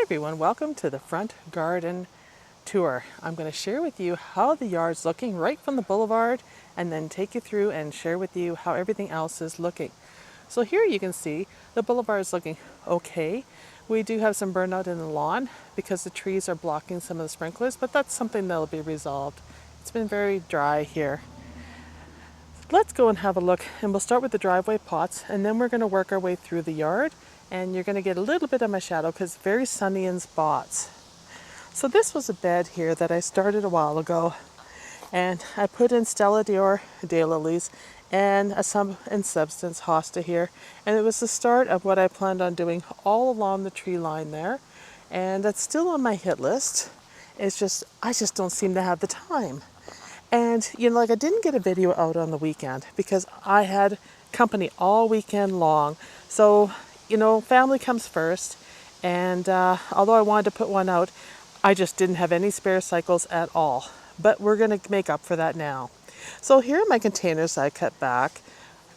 everyone, welcome to the front garden tour. I'm going to share with you how the yard's looking right from the boulevard and then take you through and share with you how everything else is looking. So here you can see the boulevard is looking okay. We do have some burnout in the lawn because the trees are blocking some of the sprinklers, but that's something that'll be resolved. It's been very dry here. Let's go and have a look, and we'll start with the driveway pots, and then we're going to work our way through the yard, and you're going to get a little bit of my shadow because it's very sunny in spots. So this was a bed here that I started a while ago, and I put in Stella Dior daylilies and a sum and substance hosta here, and it was the start of what I planned on doing all along the tree line there, and that's still on my hit list. It's just I just don't seem to have the time. And I didn't get a video out on the weekend because I had company all weekend long. So, family comes first. And although I wanted to put one out, I just didn't have any spare cycles at all. But we're going to make up for that now. So here are my containers I cut back.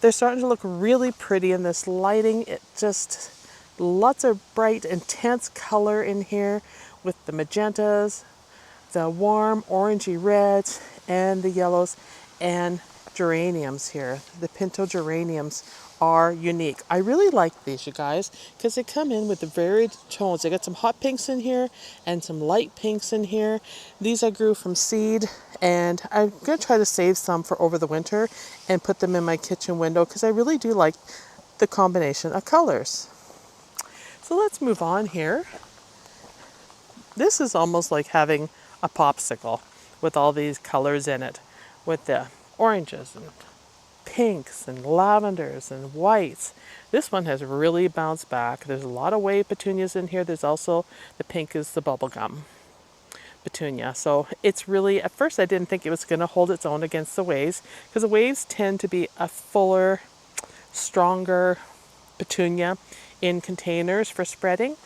They're starting to look really pretty in this lighting. It just, lots of bright, intense color in here with the magentas, the warm orangey reds, and the yellows and geraniums here. The pinto geraniums are unique. I really like these, you guys, because they come in with the varied tones. They got some hot pinks in here and some light pinks in here. These I grew from seed, and I'm going to try to save some for over the winter and put them in my kitchen window because I really do like the combination of colors. So let's move on here. This is almost like having a popsicle with all these colors in it, with the oranges and pinks and lavenders and whites. This one has really bounced back. There's a lot of wave petunias in here. There's also the pink is the bubblegum petunia. So it's really, at first I didn't think it was going to hold its own against the waves because the waves tend to be a fuller, stronger petunia in containers for spreading,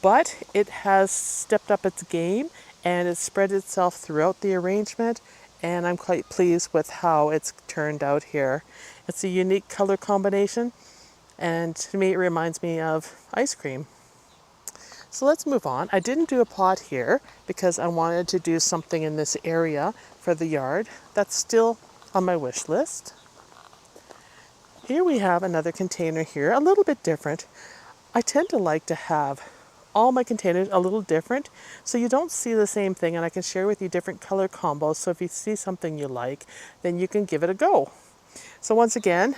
but it has stepped up its game and it's spread itself throughout the arrangement, and I'm quite pleased with how it's turned out here. It's a unique color combination, and to me it reminds me of ice cream. So let's move on. I didn't do a pot here because I wanted to do something in this area for the yard. That's still on my wish list. Here we have another container here, a little bit different. I tend to like to have all my containers a little different so you don't see the same thing, and I can share with you different color combos, so if you see something you like, then you can give it a go. So once again,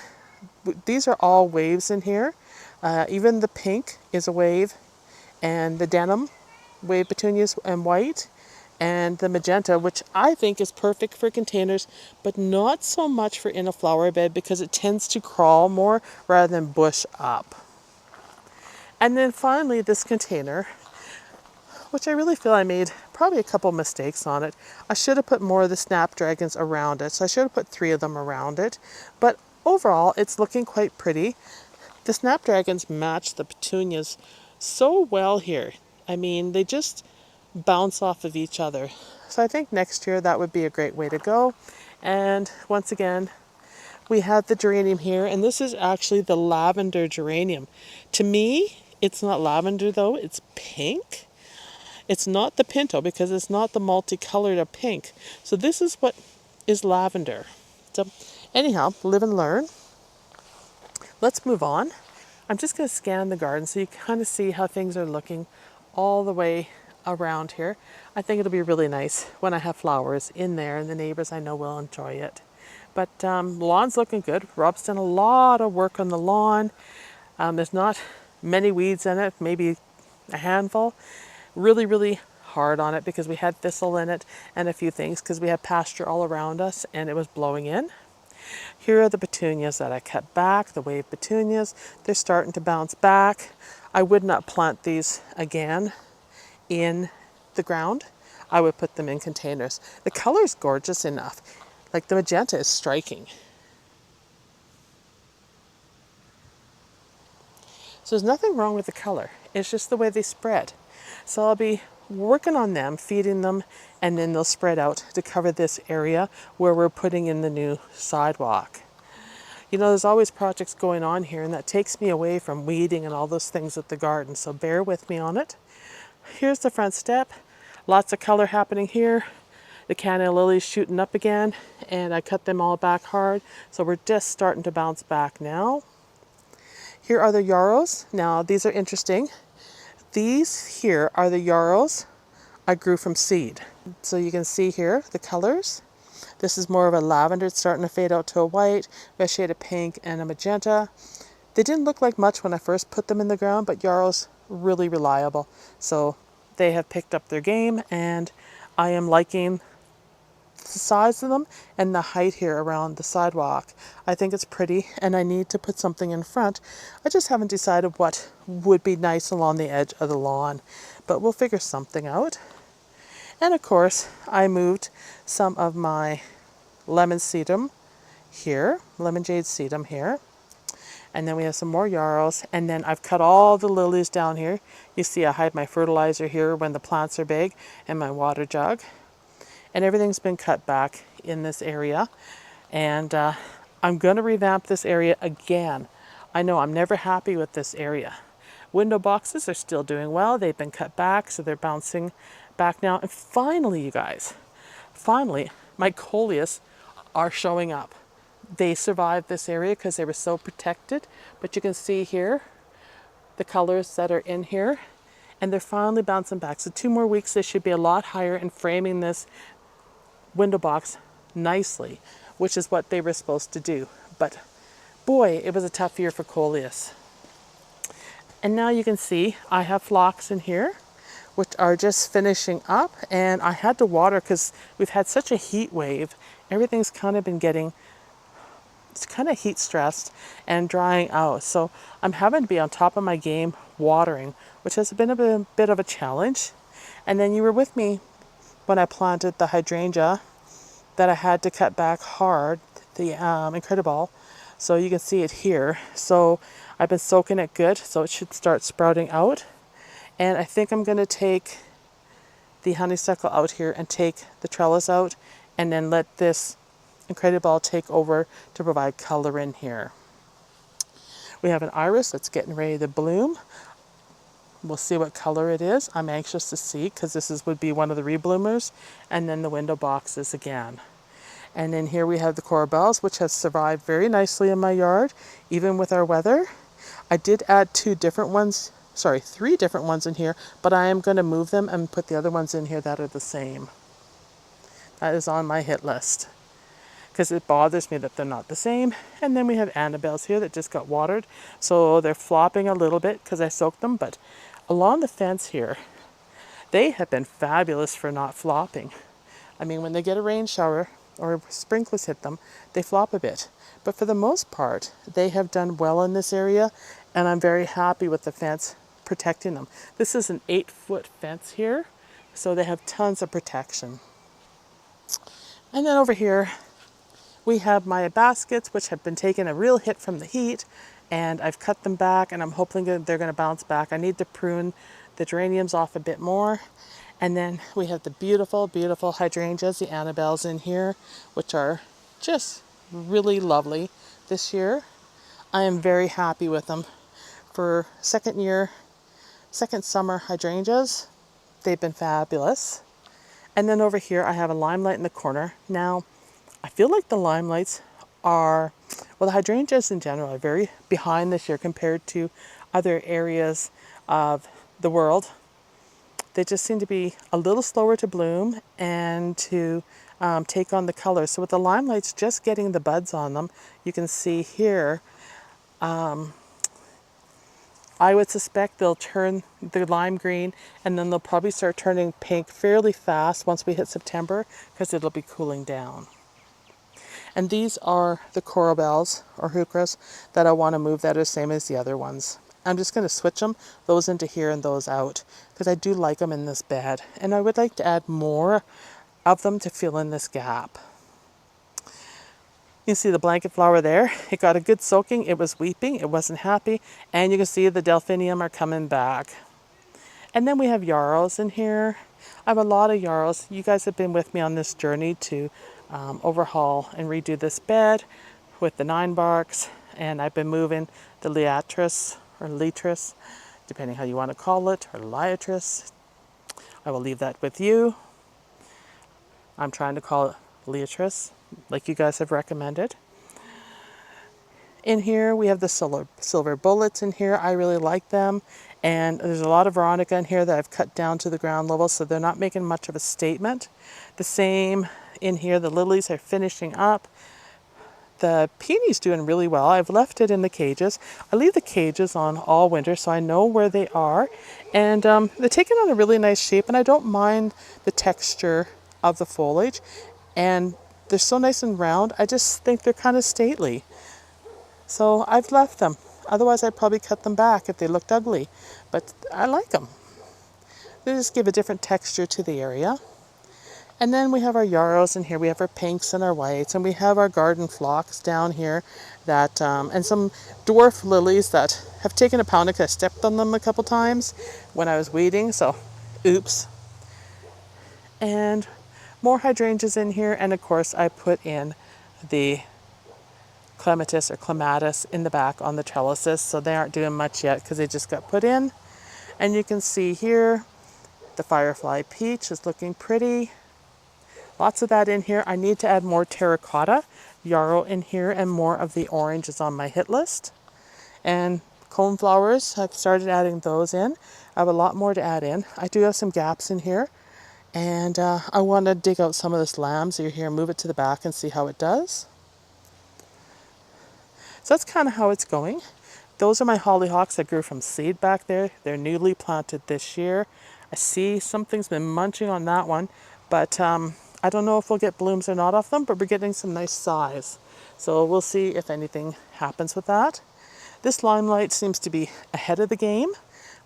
these are all waves in here. Even the pink is a wave, and the denim wave petunias and white, and the magenta, which I think is perfect for containers, but not so much for in a flower bed because it tends to crawl more rather than bush up. And then finally this container, which I really feel I made probably a couple mistakes on it. I should have put more of the snapdragons around it, so I should have put 3 of them around it. But overall, it's looking quite pretty. The snapdragons match the petunias so well here. I mean, they just bounce off of each other. So I think next year that would be a great way to go. And once again, we have the geranium here, and this is actually the lavender geranium. To me, it's not lavender though, it's pink. It's not the pinto because it's not the multicolored of pink. So this is what is lavender. So anyhow, live and learn. Let's move on. I'm just going to scan the garden so you kind of see how things are looking all the way around here. I think it'll be really nice when I have flowers in there, and the neighbors I know will enjoy it. But lawn's looking good. Rob's done a lot of work on the lawn. There's not many weeds in it, maybe a handful. Really, really hard on it because we had thistle in it and a few things because we had pasture all around us and it was blowing in. Here are the petunias that I cut back, the wave petunias. They're starting to bounce back. I would not plant these again in the ground. I would put them in containers. The color is gorgeous enough. Like the magenta is striking. So there's nothing wrong with the color. It's just the way they spread. So I'll be working on them, feeding them, and then they'll spread out to cover this area where we're putting in the new sidewalk. There's always projects going on here, and that takes me away from weeding and all those things at the garden. So bear with me on it. Here's the front step. Lots of color happening here. The canna lilies shooting up again, and I cut them all back hard. So we're just starting to bounce back now. Here are the yarrows. Now these are interesting. These here are the yarrows I grew from seed. So you can see here the colors. This is more of a lavender. It's starting to fade out to a white, a shade of pink, and a magenta. They didn't look like much when I first put them in the ground, but yarrows really reliable. So they have picked up their game, and I am liking the size of them and the height here around the sidewalk. I think it's pretty, and I need to put something in front. I just haven't decided what would be nice along the edge of the lawn, but we'll figure something out. And of course, I moved some of my lemon sedum here, lemon jade sedum here. And then we have some more yarrows, and then I've cut all the lilies down here. You see I hide my fertilizer here when the plants are big, and my water jug. And everything's been cut back in this area. And I'm going to revamp this area again. I know I'm never happy with this area. Window boxes are still doing well. They've been cut back, so they're bouncing back now. And finally, you guys, finally, my coleus are showing up. They survived this area because they were so protected. But you can see here the colors that are in here, and they're finally bouncing back. So 2 more weeks, they should be a lot higher and framing this window box nicely, which is what they were supposed to do. But boy, it was a tough year for coleus. And now you can see I have phlox in here, which are just finishing up, and I had to water because we've had such a heat wave. Everything's kind of been getting, it's kind of heat stressed and drying out. So I'm having to be on top of my game watering, which has been a bit of a challenge. And then you were with me when I planted the hydrangea that I had to cut back hard, the Incredible. So you can see it here. So I've been soaking it good, so it should start sprouting out. And I think I'm going to take the honeysuckle out here and take the trellis out, and then let this Incredible take over to provide color in here. We have an iris that's getting ready to bloom. We'll see what color it is. I'm anxious to see because would be one of the rebloomers. And then the window boxes again. And then here we have the corbels, which has survived very nicely in my yard, even with our weather. I did add 3 different ones in here, but I am going to move them and put the other ones in here that are the same. That is on my hit list, because it bothers me that they're not the same. And then we have Annabelles here that just got watered, so they're flopping a little bit because I soaked them, but along the fence here, they have been fabulous for not flopping. I mean, when they get a rain shower or sprinklers hit them, they flop a bit. But for the most part, they have done well in this area, and I'm very happy with the fence protecting them. This is an 8-foot fence here, so they have tons of protection. And then over here, we have my baskets, which have been taking a real hit from the heat, and I've cut them back, and I'm hoping that they're going to bounce back. I need to prune the geraniums off a bit more. And then we have the beautiful, beautiful hydrangeas, the Annabelles in here, which are just really lovely this year. I am very happy with them. For second summer hydrangeas, they've been fabulous. And then over here, I have a limelight in the corner. Now, I feel like the limelights are, well, the hydrangeas in general are very behind this year compared to other areas of the world. They just seem to be a little slower to bloom and to take on the color. So with the limelights just getting the buds on them, you can see here, I would suspect they'll turn the lime green, and then they'll probably start turning pink fairly fast once we hit September, because it'll be cooling down. And these are the corbels or heuchras that I want to move that are the same as the other ones. I'm just going to switch them, those into here and those out, because I do like them in this bed. And I would like to add more of them to fill in this gap. You can see the blanket flower there. It got a good soaking. It was weeping. It wasn't happy. And you can see the delphinium are coming back. And then we have yarrows in here. I have a lot of yarrows. You guys have been with me on this journey to overhaul and redo this bed with the 9 barks. And I've been moving the liatris, or litris, depending how you want to call it, or liatris, I will leave that with you. I'm trying to call it Leatrice, like you guys have recommended. In here, we have the silver bullets in here. I really like them. And there's a lot of veronica in here that I've cut down to the ground level, so they're not making much of a statement. The same in here, the lilies are finishing up. The peony's doing really well. I've left it in the cages. I leave the cages on all winter so I know where they are. And they're taking on a really nice shape, and I don't mind the texture of the foliage. And they're so nice and round. I just think they're kind of stately. So I've left them. Otherwise, I'd probably cut them back if they looked ugly. But I like them. They just give a different texture to the area. And then we have our yarrows in here. We have our pinks and our whites, and we have our garden phlox down here, that and some dwarf lilies that have taken a pound because I stepped on them a couple times when I was weeding. So, oops. And more hydrangeas in here, and of course I put in the clematis or clematis in the back on the trellises, so they aren't doing much yet because they just got put in. And you can see here the firefly peach is looking pretty. Lots of that in here. I need to add more terracotta yarrow in here, and more of the orange is on my hit list. And coneflowers, I've started adding those in. I have a lot more to add in. I do have some gaps in here, and I want to dig out some of this lambs here, move it to the back and see how it does. So that's kind of how it's going. Those are my hollyhocks that grew from seed back there. They're newly planted this year. I see something's been munching on that one, but I don't know if we'll get blooms or not off them, but we're getting some nice size. So we'll see if anything happens with that. This limelight seems to be ahead of the game.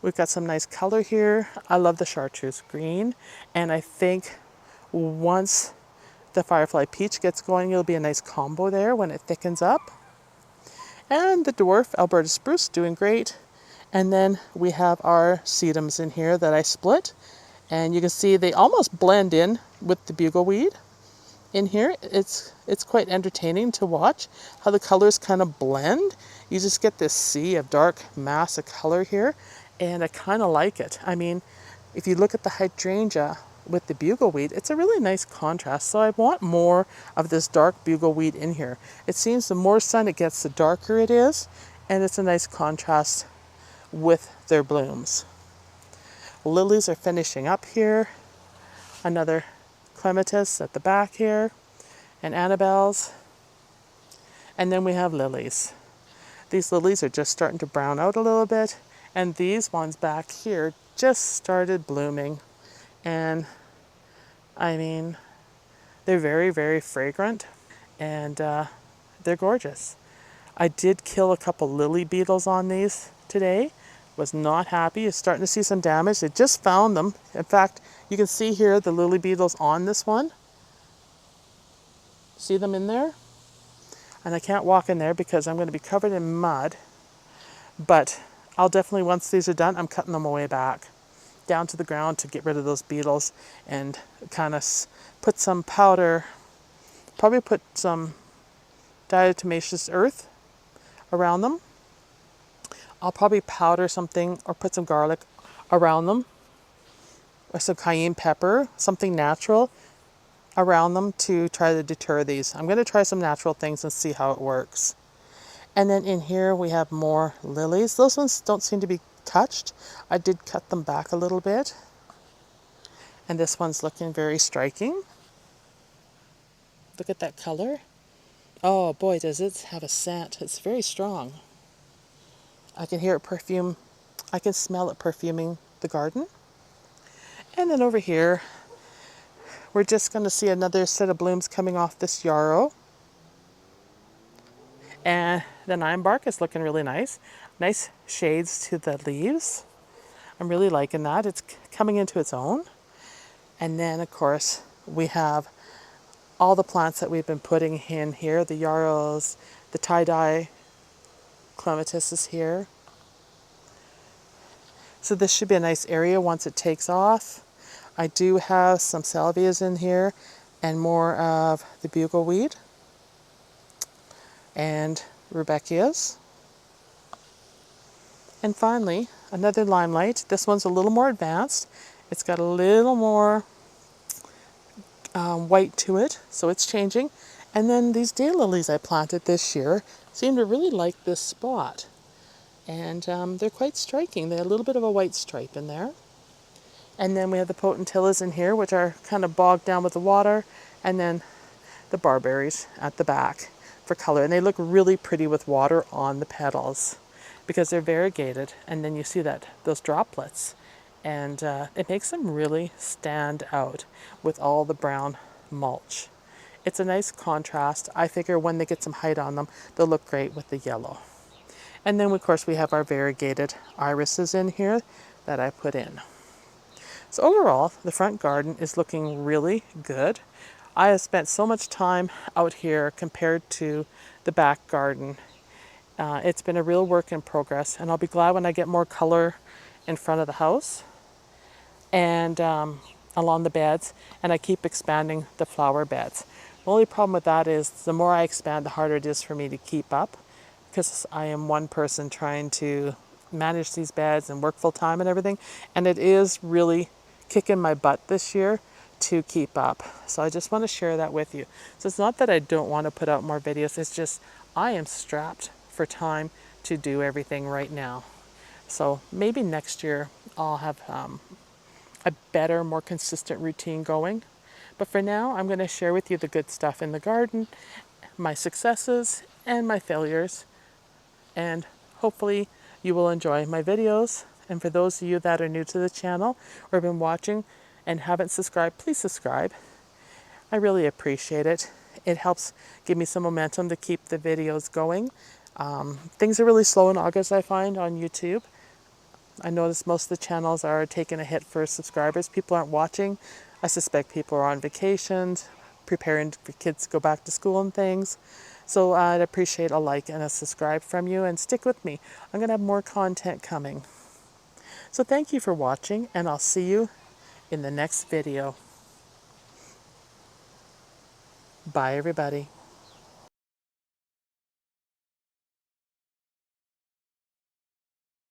We've got some nice color here. I love the chartreuse green, and I think once the firefly peach gets going, it'll be a nice combo there when it thickens up. And the dwarf Alberta spruce doing great. And then we have our sedums in here that I split. And you can see they almost blend in with the bugleweed in here. It's quite entertaining to watch how the colors kind of blend. You just get this sea of dark mass of color here, and I kind of like it. I mean, if you look at the hydrangea with the bugleweed, it's a really nice contrast. So I want more of this dark bugleweed in here. It seems the more sun it gets, the darker it is, and it's a nice contrast with their blooms. Lilies are finishing up here. Another clematis at the back here, and Annabelle's. And then we have lilies. These lilies are just starting to brown out a little bit, and these ones back here just started blooming. And I mean, they're very, very fragrant, and they're gorgeous. I did kill a couple lily beetles on these today. Was not happy. You're starting to see some damage. They just found them. In fact, you can see here the lily beetles on this one. See them in there? And I can't walk in there because I'm going to be covered in mud. But I'll definitely, once these are done, I'm cutting them away back down to the ground to get rid of those beetles, and kind of put some powder, probably put some diatomaceous earth around them. I'll probably powder something or put some garlic around them, or some cayenne pepper, something natural around them to try to deter these. I'm going to try some natural things and see how it works. And then in here we have more lilies. Those ones don't seem to be touched. I did cut them back a little bit. And this one's looking very striking. Look at that color. Oh boy, does it have a scent. It's very strong. I can hear it perfume. I can smell it perfuming the garden. And then over here, we're just going to see another set of blooms coming off this yarrow. And the nine bark is looking really nice. Nice shades to the leaves. I'm really liking that. It's coming into its own. And then, of course, we have all the plants that we've been putting in here. The yarrows, the tie-dye clematis is here. So this should be a nice area once it takes off. I do have some salvias in here and more of the bugleweed and rudbeckias. And finally, another limelight. This one's a little more advanced. It's got a little more white to it, so it's changing. And then these daylilies I planted this year seem to really like this spot. And they're quite striking. They have a little bit of a white stripe in there. And then we have the potentillas in here, which are kind of bogged down with the water. And then the barberries at the back for color. And they look really pretty with water on the petals because they're variegated. And then you see that those droplets. And it makes them really stand out with all the brown mulch. It's a nice contrast. I figure when they get some height on them, they'll look great with the yellow. And then of course we have our variegated irises in here that I put in. So overall, the front garden is looking really good. I have spent so much time out here compared to the back garden. It's been a real work in progress, and I'll be glad when I get more color in front of the house and along the beds, and I keep expanding the flower beds. The only problem with that is the more I expand, the harder it is for me to keep up because I am one person trying to manage these beds and work full time and everything, and it is really kicking my butt this year to keep up. So I just want to share that with you. So it's not that I don't want to put out more videos, it's just I am strapped for time to do everything right now. So maybe next year I'll have a better, more consistent routine going. But for now, I'm going to share with you the good stuff in the garden, my successes and my failures, and hopefully you will enjoy my videos. And for those of you that are new to the channel or have been watching and haven't subscribed, please subscribe. I really appreciate it. It helps give me some momentum to keep the videos going. Things are really slow in August, I find, on YouTube. I notice most of the channels are taking a hit for subscribers. People aren't watching. I suspect people are on vacations, preparing for kids to go back to school and things. So I'd appreciate a like and a subscribe from you, and stick with me. I'm going to have more content coming. So thank you for watching, and I'll see you in the next video. Bye, everybody.